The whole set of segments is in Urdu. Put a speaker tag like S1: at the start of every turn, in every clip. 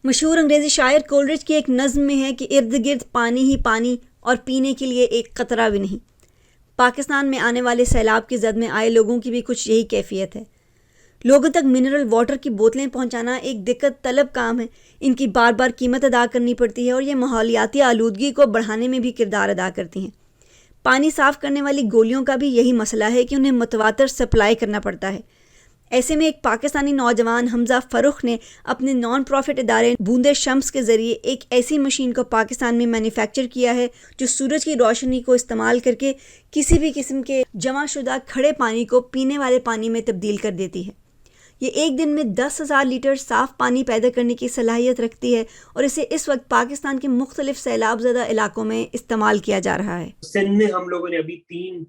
S1: مشہور انگریزی شاعر کولرج کی ایک نظم میں ہے کہ ارد گرد پانی ہی پانی اور پینے کے لیے ایک قطرہ بھی نہیں۔ پاکستان میں آنے والے سیلاب کی زد میں آئے لوگوں کی بھی کچھ یہی کیفیت ہے۔ لوگوں تک منرل واٹر کی بوتلیں پہنچانا ایک دقت طلب کام ہے، ان کی بار بار قیمت ادا کرنی پڑتی ہے اور یہ ماحولیاتی آلودگی کو بڑھانے میں بھی کردار ادا کرتی ہیں۔ پانی صاف کرنے والی گولیوں کا بھی یہی مسئلہ ہے کہ انہیں متواتر سپلائی کرنا پڑتا ہے۔ ایسے میں ایک پاکستانی نوجوان حمزہ فرخ نے اپنے نان پروفٹ ادارے بوندے شمس کے ذریعے ایک ایسی مشین کو پاکستان میں مینوفیکچر کیا ہے جو سورج کی روشنی کو استعمال کر کے کسی بھی قسم کے جمع شدہ کھڑے پانی کو پینے والے پانی میں تبدیل کر دیتی ہے۔ یہ ایک دن میں 10,000 لیٹر صاف پانی پیدا کرنے کی صلاحیت رکھتی ہے اور اسے اس وقت پاکستان کے مختلف سیلاب زدہ علاقوں میں استعمال کیا جا رہا ہے۔
S2: سندھ میں ہم لوگوں نے ابھی 3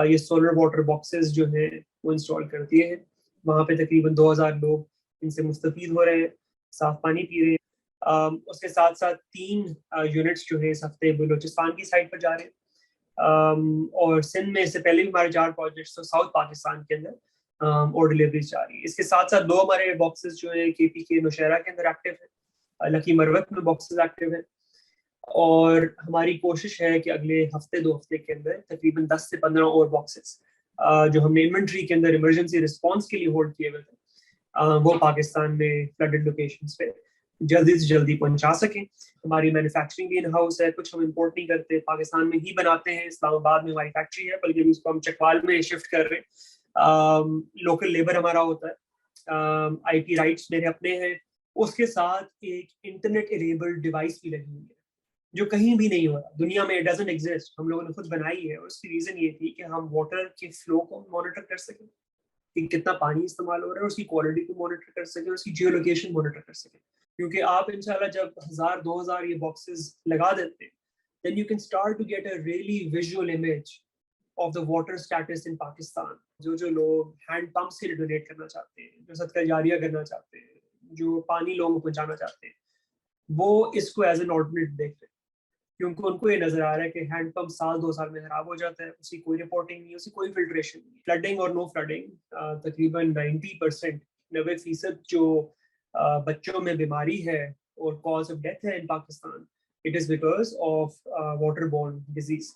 S2: یہ سولر واٹر باکسز جو ہیں وہ انسٹال کر دیے ہیں۔ وہاں پہ تقریباً 2,000 لوگ ان سے مستفید ہو رہے ہیں، صاف پانی پی رہے ہیں۔ اس کے ساتھ ساتھ 3 یونٹس جو ہیں اس ہفتے بلوچستان کی سائڈ پر جا رہے ہیں، اور سندھ میں اس سے پہلے بھی ہمارے 4 پروجیکٹس ساؤتھ پاکستان کے اندر اور ڈلیوریز جا رہی ہے۔ اس کے ساتھ ساتھ 2 ہمارے باکسز جو ہیں کے پی کے نوشہرہ کے اندر ایکٹیو ہیں، لکی مروت میں باکسز ایکٹیو ہیں، اور ہماری کوشش ہے کہ اگلے ہفتے 2 ہفتے کے اندر تقریباً 10 سے 15 اور باکسز جو ہم نے انوینٹری کے اندر ایمرجنسی رسپانس کے لیے ہولڈ کیے ہوئے تھے وہ پاکستان میں فلڈڈ لوکیشنز پہ جلدی سے جلدی پہنچا سکیں۔ ہماری مینوفیکچرنگ بھی ان ہاؤس ہے، کچھ ہم امپورٹ نہیں کرتے، پاکستان میں ہی بناتے ہیں۔ اسلام آباد میں ہماری فیکٹری ہے، بلکہ اس کو ہم چکوال میں شفٹ کر رہے ہیں۔ لوکل لیبر ہمارا ہوتا ہے، آئی ٹی رائٹس میرے اپنے ہیں، اس کے ساتھ ایک انٹرنیٹ انیبلڈ ڈیوائس بھی لگی ہوئی ہے جو کہیں بھی نہیں ہو رہا دنیا میں، ڈزنٹ ایگزسٹ، ہم لوگوں نے خود بنائی ہے۔ اور اس کی ریزن یہ تھی کہ ہم واٹر کے فلو کو مانیٹر کر سکیں کہ کتنا پانی استعمال ہو رہا ہے، اس کی کوالٹی کو مانیٹر کر سکیں، اس کی جیو لوکیشن مانیٹر کر سکیں۔ کیونکہ آپ انشاءاللہ جب 1,000-2,000 یہ باکسز لگا دیتے ہیں then you can start to get a really visual image of the water status in Pakistan۔ جو لوگ ہینڈ پمپ سے ڈونیٹ کرنا چاہتے ہیں، جو صدقہ جاریہ کرنا چاہتے ہیں، جو پانی لوگوں کو پہنچانا چاہتے ہیں، وہ اس کو ایز این آلٹرنیٹ دیکھ رہے ہیں، کیونکہ ان کو یہ نظر آ رہا ہے کہ ہینڈ پمپ 1-2 سال میں خراب ہو جاتا ہے، اس کی کوئی رپورٹنگ نہیں، اس کی کوئی فلٹریشن نہیں۔ فلڈنگ اور نو فلڈنگ تقریباً 90% جو بچوں میں بیماری ہے اور کاز آف ڈیتھ ہے in Pakistan, it is because of water borne disease.